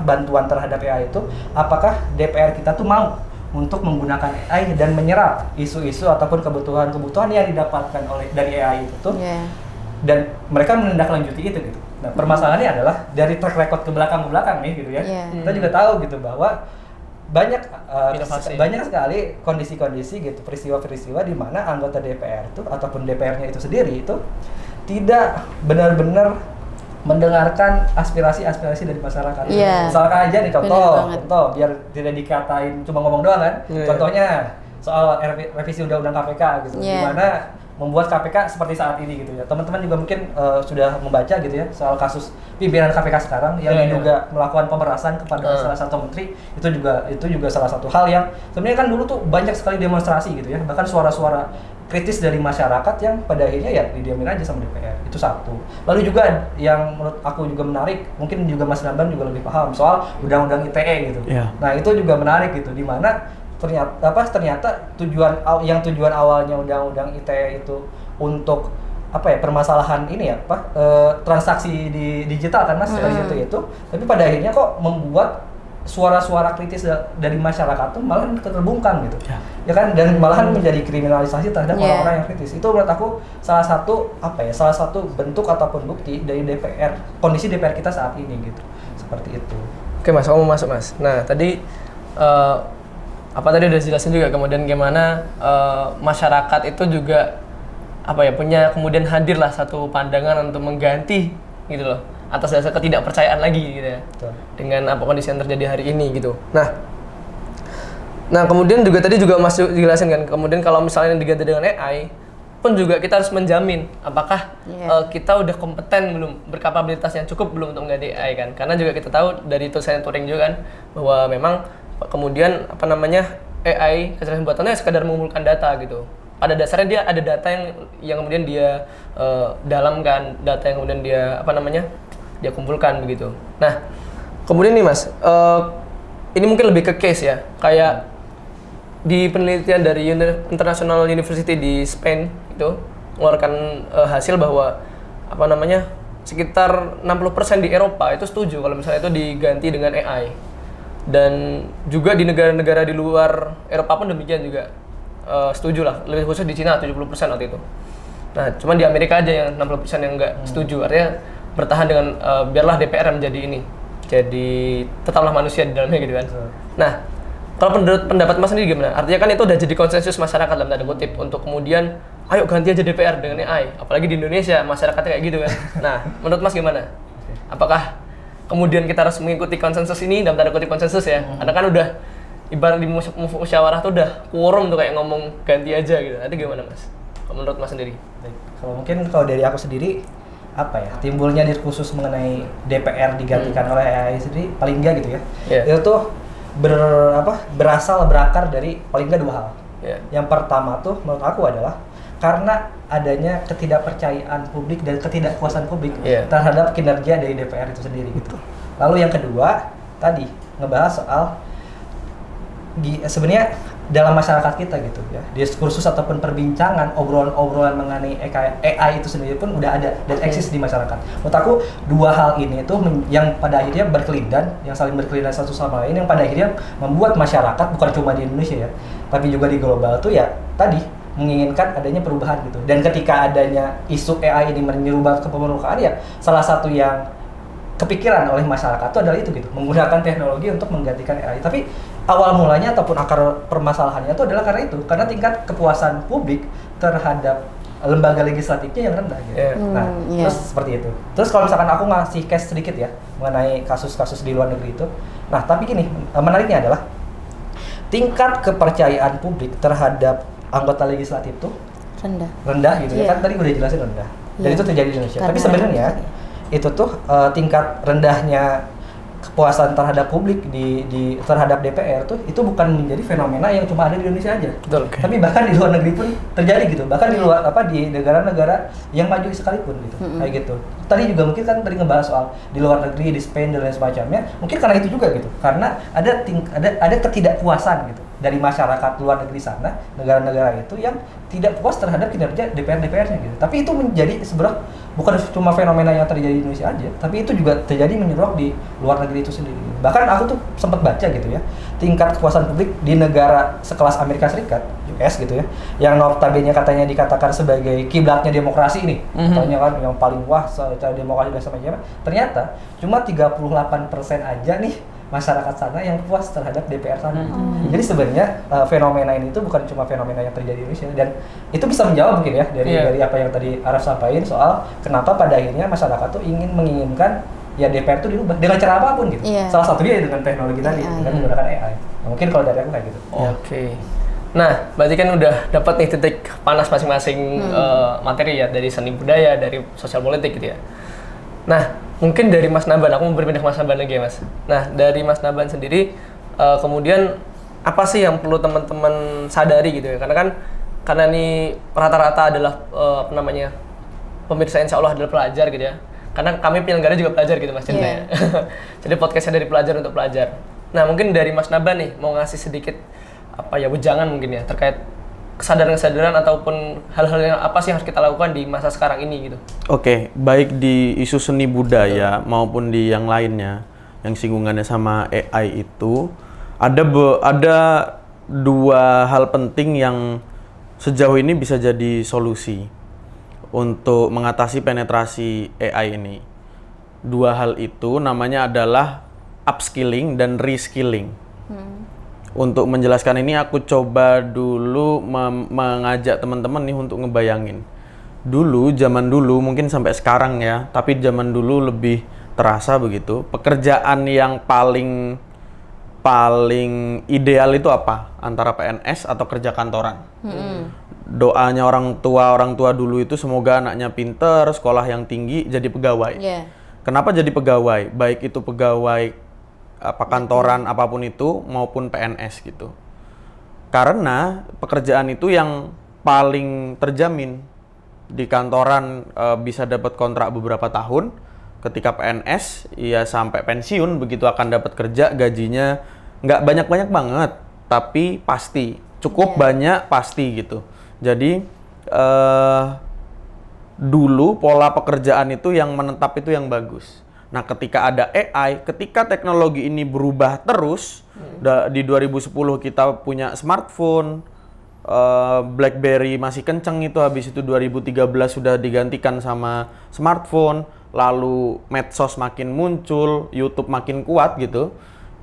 bantuan terhadap AI itu, apakah DPR kita tuh mau untuk menggunakan AI dan menyerap isu-isu ataupun kebutuhan-kebutuhan yang didapatkan dari AI itu tuh, dan mereka menindaklanjuti itu gitu. Nah, permasalahannya adalah dari track record ke belakang nih gitu ya. Kita juga tahu gitu bahwa
Inovasi.
banyak sekali kondisi-kondisi gitu, peristiwa-peristiwa di mana anggota DPR itu ataupun DPR-nya itu sendiri itu tidak benar-benar mendengarkan aspirasi-aspirasi dari masyarakat.
Iya.
Misalkan aja nih
Benar banget.
contoh biar tidak dikatain cuma ngomong doang kan.
Iya.
Contohnya soal revisi undang-undang KPK gitu,
Iya.
di mana membuat KPK seperti saat ini gitu ya. Teman-teman juga mungkin sudah membaca gitu ya soal kasus pimpinan KPK sekarang yang
Iya,
diduga melakukan pemerasan kepada salah satu menteri. Itu juga salah satu hal yang sebenarnya kan dulu tuh banyak sekali demonstrasi gitu ya. Bahkan suara-suara kritis dari masyarakat yang pada akhirnya ya didiamin aja sama DPR. Itu satu. Lalu juga yang menurut aku juga menarik, mungkin juga Mas Naban juga lebih paham soal undang-undang ITE gitu.
Iya.
Nah, itu juga menarik gitu, di mana ternyata tujuan awalnya undang-undang ITE itu untuk permasalahan ini ya transaksi di digital kan Mas dari situ itu, tapi pada akhirnya kok membuat suara-suara kritis dari masyarakat tuh malah terbungkam gitu ya kan, dan malahan menjadi kriminalisasi terhadap orang-orang yang kritis. Itu menurut aku salah satu bentuk ataupun bukti dari DPR, kondisi DPR kita saat ini gitu, seperti itu.
Oke Mas, kamu masuk Mas. Nah tadi tadi udah jelasin juga kemudian gimana masyarakat itu juga punya kemudian hadirlah satu pandangan untuk mengganti gitu loh atas dasar ketidakpercayaan lagi gitu ya.
Betul.
Dengan kondisi yang terjadi hari ini gitu. Nah kemudian juga tadi juga Mas jelasin kan, kemudian kalau misalnya diganti dengan AI pun juga kita harus menjamin apakah kita udah kompeten belum, berkapabilitas yang cukup belum untuk mengganti AI kan, karena juga kita tahu dari tulisan Turing juga kan bahwa memang kemudian AI kecerdasan buatannya sekadar mengumpulkan data gitu. Pada dasarnya dia ada data yang kemudian dia dalamkan, data yang kemudian dia kumpulkan begitu. Nah, kemudian nih Mas, ini mungkin lebih ke case ya, kayak di penelitian dari International University di Spain itu mengeluarkan hasil bahwa sekitar 60% di Eropa itu setuju kalau misalnya itu diganti dengan AI. Dan juga di negara-negara di luar Eropa pun demikian juga setuju lah, lebih khusus di Cina 70% waktu itu. Nah, cuman di Amerika aja yang 60% yang enggak setuju, artinya bertahan dengan biarlah DPR yang menjadi ini, jadi tetaplah manusia di dalamnya gitu kan. Nah, kalau pendapat Mas sendiri gimana? Artinya kan itu udah jadi konsensus masyarakat dalam tanda kutip untuk kemudian ayo ganti aja DPR dengan AI, apalagi di Indonesia masyarakatnya kayak gitu kan. Nah, menurut Mas gimana? Apakah kemudian kita harus mengikuti konsensus ini dalam tanda kutip konsensus ya? Karena kan udah ibarat di musyawarah tuh udah quorum tuh kayak ngomong ganti aja gitu. Nanti gimana Mas? Menurut Mas sendiri?
Baik. Kalau dari aku sendiri timbulnya diskursus mengenai DPR digantikan oleh AI sendiri paling enggak gitu ya. Itu tuh berakar dari paling enggak dua hal. Yang pertama tuh menurut aku adalah karena adanya ketidakpercayaan publik dan ketidakpuasan publik terhadap kinerja dari DPR itu sendiri gitu. Lalu yang kedua tadi ngebahas soal sebenarnya dalam masyarakat kita gitu ya, diskursus ataupun perbincangan obrolan mengenai AI itu sendiri pun udah ada dan eksis di masyarakat. Menurut aku dua hal ini itu yang pada akhirnya yang saling berkelindan satu sama lain, yang pada akhirnya membuat masyarakat bukan cuma di Indonesia ya, tapi juga di global tuh ya tadi menginginkan adanya perubahan gitu. Dan ketika adanya isu AI ini menyerubah ke permukaan ya, salah satu yang kepikiran oleh masyarakat itu adalah itu gitu, menggunakan teknologi untuk menggantikan AI. Tapi awal mulanya ataupun akar permasalahannya itu adalah karena tingkat kepuasan publik terhadap lembaga legislatifnya yang rendah gitu. Terus seperti itu. Terus kalau misalkan aku ngasih case sedikit ya mengenai kasus-kasus di luar negeri itu. Nah, tapi gini, menariknya adalah tingkat kepercayaan publik terhadap anggota legislatif tuh rendah gitu ya. Kan tadi udah jelasin rendah. Dan itu terjadi di Indonesia. Tapi sebenarnya itu tuh tingkat rendahnya kepuasan terhadap publik terhadap DPR tuh itu bukan menjadi fenomena yang cuma ada di Indonesia aja.
Betul.
Tapi bahkan di luar negeri pun terjadi gitu. Bahkan di luar di negara-negara yang maju sekalipun gitu. Kayak gitu. Tadi juga mungkin kan tadi ngebahas soal di luar negeri, di Spain dan lain semacamnya. Mungkin karena itu juga gitu. Karena ada ketidakpuasan gitu dari masyarakat luar negeri sana, negara-negara itu yang tidak puas terhadap kinerja DPR-nya gitu. Tapi itu menjadi sebenarnya bukan cuma fenomena yang terjadi di Indonesia aja, tapi itu juga terjadi menyeruak di luar negeri itu sendiri. Bahkan aku tuh sempat baca gitu ya, tingkat kepuasan publik di negara sekelas Amerika Serikat, US gitu ya, yang notabene katanya dikatakan sebagai kiblatnya demokrasi ini, katanya kan yang paling wah secara demokrasi dan semacamnya, ternyata cuma 38% aja nih masyarakat sana yang puas terhadap DPR sana. Jadi sebenarnya fenomena ini tuh bukan cuma fenomena yang terjadi di Indonesia, dan itu bisa menjawab mungkin ya dari apa yang tadi Araf sampaikan soal kenapa pada akhirnya masyarakat tuh menginginkan ya DPR itu dirubah dengan cara apapun gitu. Salah satunya dengan teknologi tadi, dengan menggunakan AI. Nah, mungkin kalau dari aku kayak gitu.
Oke. Nah, berarti kan udah dapat nih titik panas masing-masing materi ya, dari seni budaya, dari sosial politik gitu ya. Nah, mungkin dari Mas Naban, aku mau berpindah ke Mas Naban lagi ya Mas. Nah, dari Mas Naban sendiri, kemudian apa sih yang perlu teman-teman sadari gitu ya? Karena ini rata-rata adalah pemirsa insya Allah adalah pelajar gitu ya. Karena kami penyelenggara juga pelajar gitu Mas ceritanya. Jadi podcastnya dari pelajar untuk pelajar. Nah, mungkin dari Mas Naban nih mau ngasih sedikit wejangan mungkin ya terkait kesadaran-kesadaran ataupun hal-hal yang apa sih yang harus kita lakukan di masa sekarang ini gitu.
Oke, baik di isu seni budaya maupun di yang lainnya yang singgungannya sama AI itu ada dua hal penting yang sejauh ini bisa jadi solusi untuk mengatasi penetrasi AI ini. Dua hal itu namanya adalah upskilling dan reskilling. Untuk menjelaskan ini aku coba dulu mengajak teman-teman nih untuk ngebayangin. Zaman dulu mungkin sampai sekarang ya, tapi zaman dulu lebih terasa begitu. Pekerjaan yang paling ideal itu apa? Antara PNS atau kerja kantoran. Doanya orang tua dulu itu semoga anaknya pinter, sekolah yang tinggi, jadi pegawai. Kenapa jadi pegawai? Baik itu pegawai kantoran apapun itu maupun PNS gitu. Karena pekerjaan itu yang paling terjamin. Di kantoran bisa dapat kontrak beberapa tahun, ketika PNS ya sampai pensiun begitu akan dapat kerja, gajinya nggak banyak-banyak banget, tapi pasti cukup banyak pasti gitu. Jadi dulu pola pekerjaan itu yang menetap itu yang bagus. Nah, ketika ada AI, ketika teknologi ini berubah terus, di 2010 kita punya smartphone, BlackBerry masih kenceng itu, habis itu 2013 sudah digantikan sama smartphone, lalu medsos makin muncul, YouTube makin kuat gitu,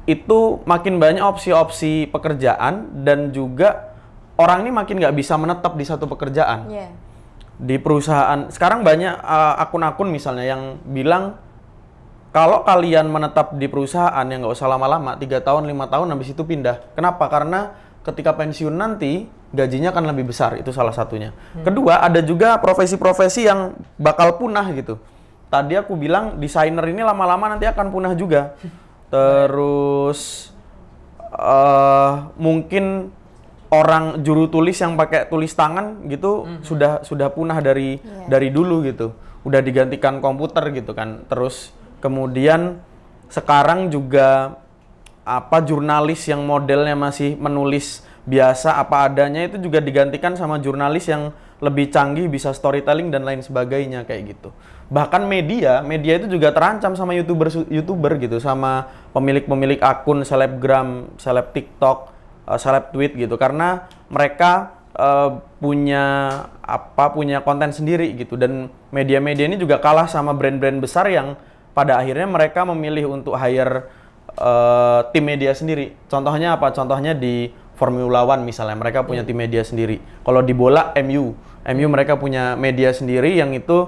itu makin banyak opsi-opsi pekerjaan dan juga orang ini makin nggak bisa menetap di satu pekerjaan. Di perusahaan, sekarang banyak akun-akun misalnya yang bilang, kalau kalian menetap di perusahaan yang nggak usah lama-lama, 3 tahun, 5 tahun, habis itu pindah. Kenapa? Karena ketika pensiun nanti, gajinya akan lebih besar, itu salah satunya. Kedua, ada juga profesi-profesi yang bakal punah gitu. Tadi aku bilang, desainer ini lama-lama nanti akan punah juga. Terus, mungkin orang juru tulis yang pakai tulis tangan gitu, sudah punah dari dulu gitu. Udah digantikan komputer gitu kan. Terus, kemudian sekarang juga jurnalis yang modelnya masih menulis biasa apa adanya itu juga digantikan sama jurnalis yang lebih canggih, bisa storytelling dan lain sebagainya kayak gitu. Bahkan media itu juga terancam sama YouTuber gitu, sama pemilik akun selebgram, seleb TikTok, seleb tweet gitu, karena mereka punya konten sendiri gitu, dan media-media ini juga kalah sama brand-brand besar yang pada akhirnya mereka memilih untuk hire tim media sendiri. Contohnya apa? Contohnya di Formula One misalnya, mereka punya tim media sendiri. Kalau di bola, MU mereka punya media sendiri yang itu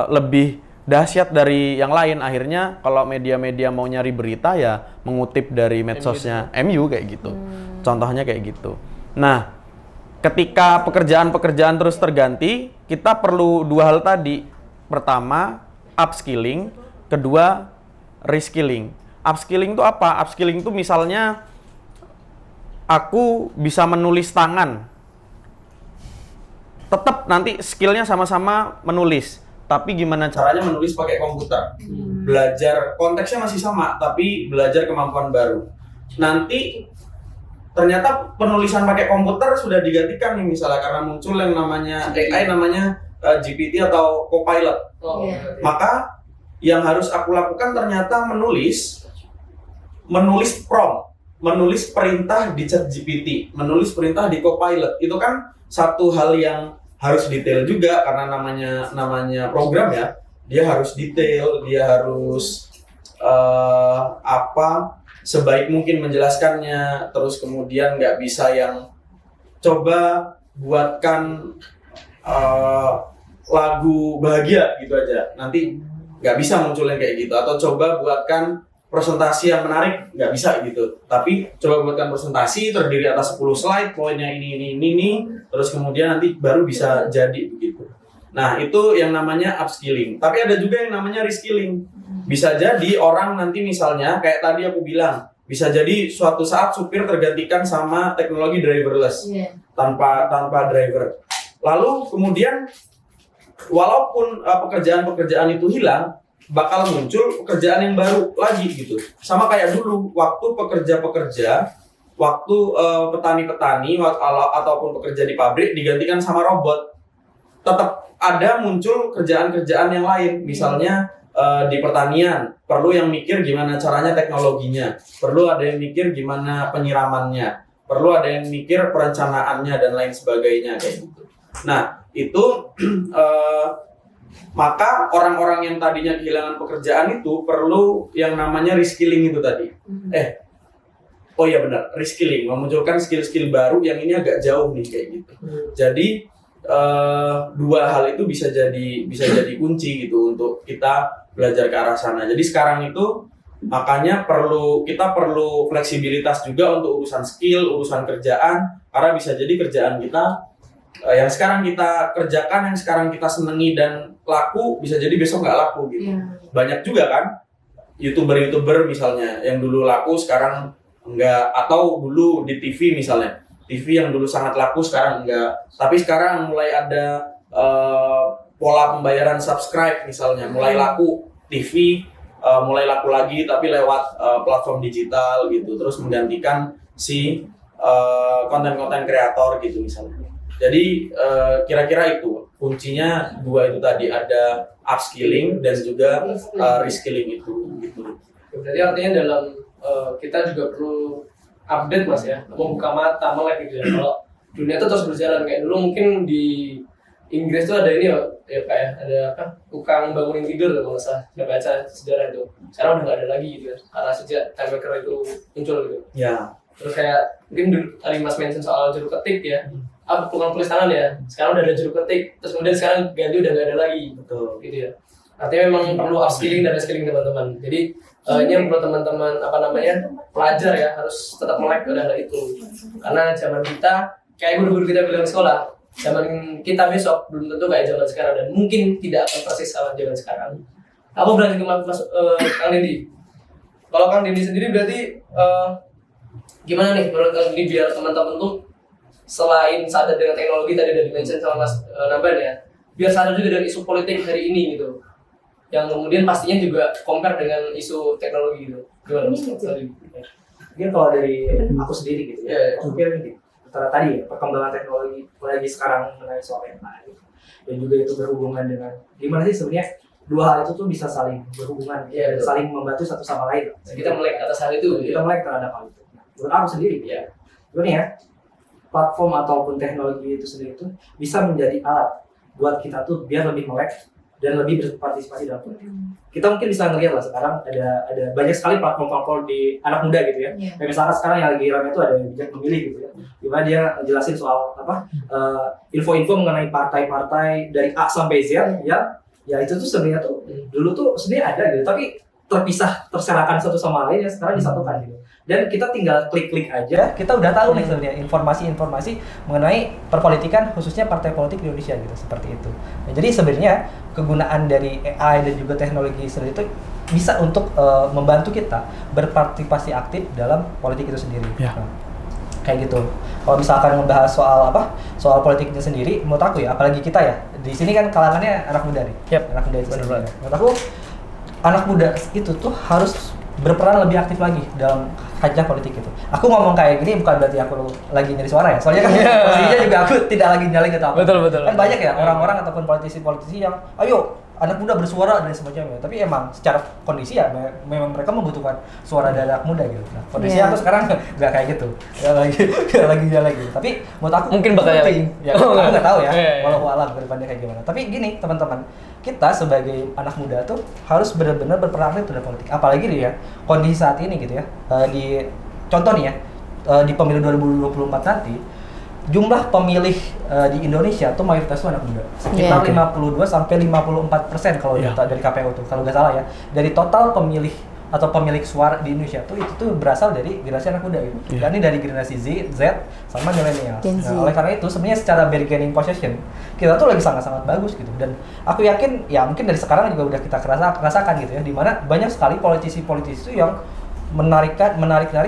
lebih dahsyat dari yang lain. Akhirnya kalau media-media mau nyari berita ya mengutip dari medsosnya MU kayak gitu. Contohnya kayak gitu. Nah, ketika pekerjaan-pekerjaan terus terganti, kita perlu dua hal tadi. Pertama, upskilling, kedua reskilling. Upskilling itu apa? Upskilling itu misalnya aku bisa menulis tangan. Tetap nanti skillnya sama-sama menulis, tapi gimana caranya menulis pakai komputer? Belajar, konteksnya masih sama, tapi belajar kemampuan baru. Nanti ternyata penulisan pakai komputer sudah digantikan nih misalnya karena muncul yang namanya AI, namanya GPT atau Copilot. Maka yang harus aku lakukan ternyata menulis prompt, menulis perintah di ChatGPT, menulis perintah di Copilot. Itu kan satu hal yang harus detail juga karena namanya program ya. Dia harus detail, dia harus sebaik mungkin menjelaskannya, terus kemudian nggak bisa yang coba buatkan lagu bahagia gitu aja, nanti nggak bisa munculin kayak gitu, atau coba buatkan presentasi yang menarik, nggak bisa gitu, tapi coba buatkan presentasi terdiri atas 10 slide, poinnya ini, terus kemudian nanti baru bisa jadi begitu. Nah, itu yang namanya upskilling. Tapi ada juga yang namanya reskilling. Bisa jadi orang nanti misalnya, kayak tadi aku bilang, bisa jadi suatu saat supir tergantikan sama teknologi driverless, tanpa driver. Lalu kemudian, walaupun pekerjaan-pekerjaan itu hilang, bakal muncul pekerjaan yang baru lagi gitu. Sama kayak dulu, waktu petani-petani ataupun pekerja di pabrik digantikan sama robot, tetap ada muncul kerjaan-kerjaan yang lain. Misalnya di pertanian perlu yang mikir gimana caranya teknologinya, perlu ada yang mikir gimana penyiramannya, perlu ada yang mikir perencanaannya dan lain sebagainya kayak gitu. Nah itu maka orang-orang yang tadinya kehilangan pekerjaan itu perlu yang namanya reskilling itu tadi. Oh iya benar, reskilling, memunculkan skill-skill baru yang ini agak jauh nih kayak gitu. Jadi dua hal itu bisa jadi kunci gitu untuk kita belajar ke arah sana. Jadi sekarang itu makanya kita perlu fleksibilitas juga untuk urusan skill, urusan kerjaan, karena bisa jadi kerjaan kita yang sekarang kita kerjakan, yang sekarang kita senengi dan laku, bisa jadi besok nggak laku gitu. Banyak juga kan YouTuber misalnya yang dulu laku sekarang enggak, atau dulu di TV misalnya. TV yang dulu sangat laku sekarang enggak, tapi sekarang mulai ada pola pembayaran subscribe misalnya, mulai laku TV, mulai laku lagi tapi lewat platform digital gitu, terus menggantikan si konten-konten kreator gitu misalnya. Jadi kira-kira itu kuncinya dua itu tadi, ada upskilling dan juga reskilling itu gitu.
Berarti artinya dalam kita juga perlu update mas ya, membuka mata, melek gitu ya. Kalau dunia itu terus berjalan, kayak dulu mungkin di Inggris tuh ada ini ya kayak ada apa, tukang bangunin tidur kalau nggak salah, saya baca sejarah itu. Sekarang udah nggak ada lagi gitu ya, karena sejak time maker itu muncul gitu.
Ya.
Terus kayak mungkin tadi mas mention soal juru ketik ya, tukang tulis tangan ya, sekarang udah ada juru ketik, terus kemudian sekarang ganti udah nggak ada lagi.
Betul.
Gitu ya. Artinya memang perlu upskilling dan reskilling teman-teman. Jadi ini yang perlu teman-teman pelajar ya, harus tetap melek pada hal itu. Karena zaman kita kayak guru-guru kita bilang di sekolah, zaman kita besok belum tentu kayak zaman sekarang, dan mungkin tidak akan persis sama zaman sekarang. Aku berarti ke Kang Dendi. Kalau Kang Dendi sendiri berarti gimana nih menurut Kang Dendi biar teman-teman tuh selain sadar dengan teknologi tadi dari mention sama Mas Naban ya, biar sadar juga dengan isu politik hari ini gitu, yang kemudian pastinya juga compare dengan isu teknologi gitu. Gimana Mas?
Mungkin kalau dari aku sendiri gitu ya, mungkin antara tadi ya, perkembangan teknologi apalagi sekarang mengenai soal AI gitu, dan juga itu berhubungan dengan gimana sih sebenarnya dua hal itu tuh bisa saling berhubungan, dan saling membantu satu sama lain.
Dan kita melek atas hal itu.
Kita melek terhadap hal itu. Menurut aku sendiri ya, sebenarnya platform ataupun teknologi itu sendiri itu bisa menjadi alat buat kita tuh biar lebih melek dan lebih berpartisipasi dalam politik. Kita mungkin bisa ngelihat lah sekarang ada banyak sekali platform-platform di anak muda gitu ya. Kayak misalkan sekarang yang lagi ramai itu ada Bijak Memilih gitu ya. Dimana dia jelasin soal info-info mengenai partai-partai dari A sampai Z ya itu tuh sebenarnya tuh dulu tuh sebenarnya ada gitu, tapi terserakan satu sama lain, ya sekarang disatukan gitu. Dan kita tinggal klik-klik aja, kita udah tahu nih sebenarnya informasi-informasi mengenai perpolitikan khususnya partai politik di Indonesia gitu, seperti itu. Nah, jadi sebenarnya kegunaan dari AI dan juga teknologi sendiri itu bisa untuk membantu kita berpartisipasi aktif dalam politik itu sendiri.
Ya.
Nah, kayak gitu. Kalau misalkan ngebahas soal politiknya sendiri, menurut aku ya, apalagi kita ya, di sini kan kalangannya anak muda nih. Anak muda itu sendiri. Menurut aku anak muda itu tuh harus berperan lebih aktif lagi dalam kancah politik itu. Aku ngomong kayak gini bukan berarti aku lagi nyari suara ya. Soalnya kan posisinya juga aku tidak lagi nyalin atau apa.
Betul.
Kan banyak ya orang-orang ataupun politisi-politisi yang ayo anak muda bersuara dan semacamnya. Tapi emang secara kondisi ya memang mereka membutuhkan suara dari anak muda gitu. Nah, kondisinya aku sekarang nggak kayak gitu. Nggak lagi. Tapi menurut aku
mungkin bakal
penting. Ya, aku nggak tahu ya.
Iya.
Walau alam ke depannya kayak gimana. Tapi gini, teman-teman, kita sebagai anak muda tuh harus benar-benar berperan aktif dalam politik. Apalagi nih ya, kondisi saat ini gitu ya. Di contoh nih ya, di pemilu 2024 nanti jumlah pemilih di Indonesia tuh mayoritas tuh anak muda, sekitar 52 sampai 54% kalau data dari KPU tuh, kalau nggak salah ya. Dari total pemilih atau pemilik suara di Indonesia tuh itu tuh berasal dari generasi anak muda gitu. Dan ini dari generasi Z sama milenial. Nah, oleh karena itu sebenarnya secara bargaining position kita tuh lagi sangat-sangat bagus gitu. Dan aku yakin ya mungkin dari sekarang juga udah kita rasakan gitu ya, dimana banyak sekali politisi-politisi yang menarik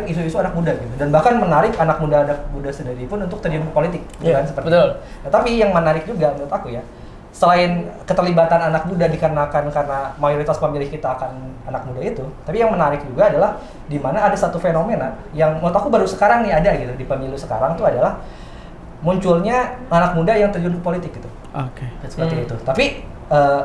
isu-isu anak muda gitu, dan bahkan menarik anak muda sendiri pun untuk terjun ke politik gitu kan, seperti
betul.
itu. Nah, tapi yang menarik juga menurut aku ya, selain keterlibatan anak muda dikarenakan karena mayoritas pemilih kita akan anak muda itu, tapi yang menarik juga adalah di mana ada satu fenomena yang menurut aku baru sekarang nih ada gitu di pemilu sekarang tuh, adalah munculnya anak muda yang terjun ke politik gitu. Seperti itu. Tapi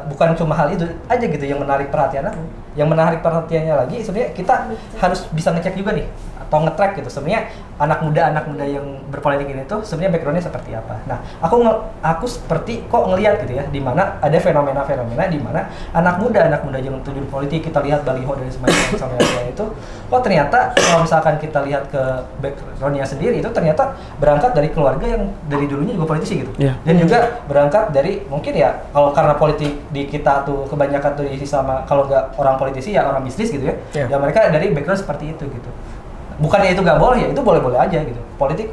bukan cuma hal itu aja gitu yang menarik perhatian aku. Yang menarik perhatiannya lagi sebenarnya kita harus bisa ngecek juga nih atau nge-track gitu sebenarnya anak muda yang berpolitik ini tuh sebenarnya backgroundnya seperti apa. Nah, aku seperti kok ngelihat gitu ya, di mana ada fenomena di mana anak muda yang terjun politik, kita lihat baliho dari semacamnya itu, kok ternyata kalau misalkan kita lihat ke backgroundnya sendiri itu ternyata berangkat dari keluarga yang dari dulunya juga politisi gitu. Dan juga berangkat dari mungkin ya, kalau karena politik di kita tuh kebanyakan tuh diisi sama kalau nggak orang politisi ya orang bisnis gitu ya. Ya mereka dari background seperti itu gitu. Bukannya itu nggak boleh, ya itu boleh-boleh aja gitu. Politik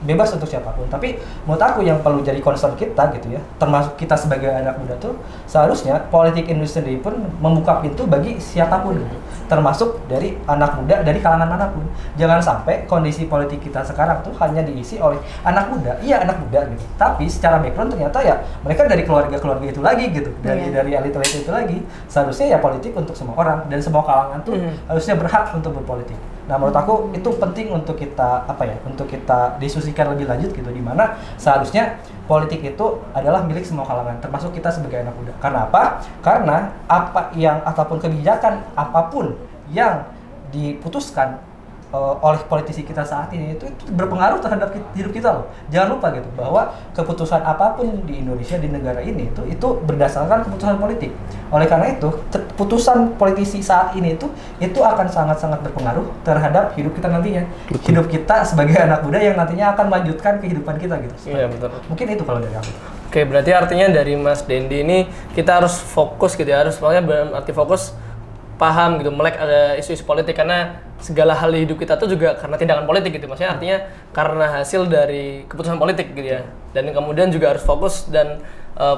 bebas untuk siapapun. Tapi menurut aku yang perlu jadi concern kita gitu ya, termasuk kita sebagai anak muda tuh, seharusnya politik industri pun membuka pintu bagi siapapun gitu. Termasuk dari anak muda dari kalangan manapun. Jangan sampai kondisi politik kita sekarang tuh hanya diisi oleh anak muda. Iya, anak muda gitu. Tapi secara background ternyata ya mereka dari keluarga-keluarga itu lagi gitu. Dari elit-elit itu lagi. Seharusnya ya politik untuk semua orang dan semua kalangan tuh harusnya berhak untuk berpolitik. Nah, menurut aku itu penting untuk kita untuk kita diskusikan lebih lanjut gitu, di mana seharusnya politik itu adalah milik semua kalangan, termasuk kita sebagai anak muda. Karena apa? Karena ataupun kebijakan apapun yang diputuskan oleh politisi kita saat ini itu berpengaruh terhadap hidup kita loh. Jangan lupa gitu bahwa keputusan apapun di Indonesia, di negara ini itu berdasarkan keputusan politik. Oleh karena itu, keputusan politisi saat ini itu akan sangat-sangat berpengaruh terhadap hidup kita nantinya. Hidup kita sebagai anak muda yang nantinya akan melanjutkan kehidupan kita gitu.
Iya, betul.
Mungkin itu kalau dari aku.
Oke, berarti artinya dari Mas Dendi ini kita harus fokus gitu ya, harus berarti fokus paham gitu, melek ada isu-isu politik, karena segala hal di hidup kita tuh juga karena tindakan politik gitu. Maksudnya artinya karena hasil dari keputusan politik gitu ya. Dan kemudian juga harus fokus dan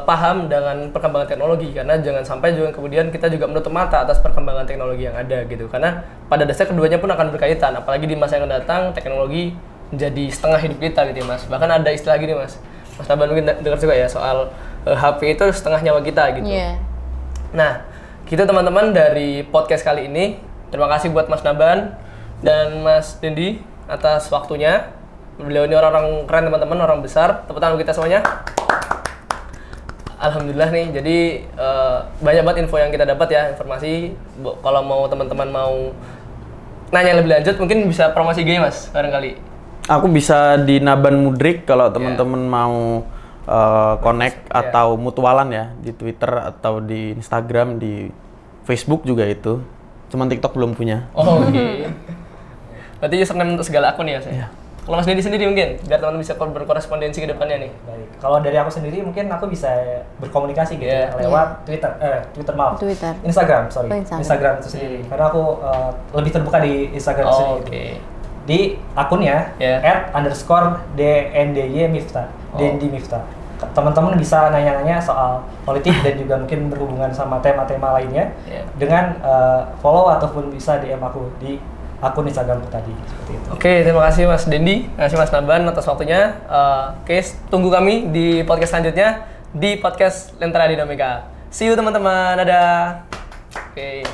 paham dengan perkembangan teknologi, karena jangan sampai juga kemudian kita juga menutup mata atas perkembangan teknologi yang ada gitu. Karena pada dasar keduanya pun akan berkaitan, apalagi di masa yang akan datang teknologi menjadi setengah hidup kita gitu ya, Mas. Bahkan ada istilah gini, Mas Naban mungkin dengar juga ya, soal HP itu setengah nyawa kita gitu. Nah, gitu teman-teman dari podcast kali ini. Terima kasih buat Mas Naban dan Mas Dendi atas waktunya. Beliau ini orang-orang keren teman-teman, orang besar. Tepuk tangan kita semuanya. Alhamdulillah nih, jadi banyak banget info yang kita dapat ya, informasi. Kalau mau teman-teman mau nanya lebih lanjut, mungkin bisa promosi IG Mas, barangkali.
Aku bisa di Naban Mudrik kalau teman-teman mau connect atau mutualan ya, di Twitter atau di Instagram, di Facebook juga itu. Cuman TikTok belum punya.
Oke. Berarti username untuk segala akun ya, saya. Kalau Mas Dendi sendiri mungkin, biar teman-teman bisa berkorespondensi ke depannya nih.
Baik. Kalau dari aku sendiri mungkin aku bisa berkomunikasi gitu lewat Twitter, Instagram itu sendiri. Karena aku lebih terbuka di Instagram sendiri. Di akunnya @_DNDY_Miftah, Dendi Miftah. Teman-teman bisa nanya-nanya soal politik dan juga mungkin berhubungan sama tema-tema lainnya dengan follow ataupun bisa DM aku di akun Instagramku tadi, seperti itu.
Oke, terima kasih Mas Dendi, terima kasih Mas Naban atas waktunya. Oke, tunggu kami di podcast selanjutnya di podcast Lentera Dinamika. See you teman-teman, dadah. Oke.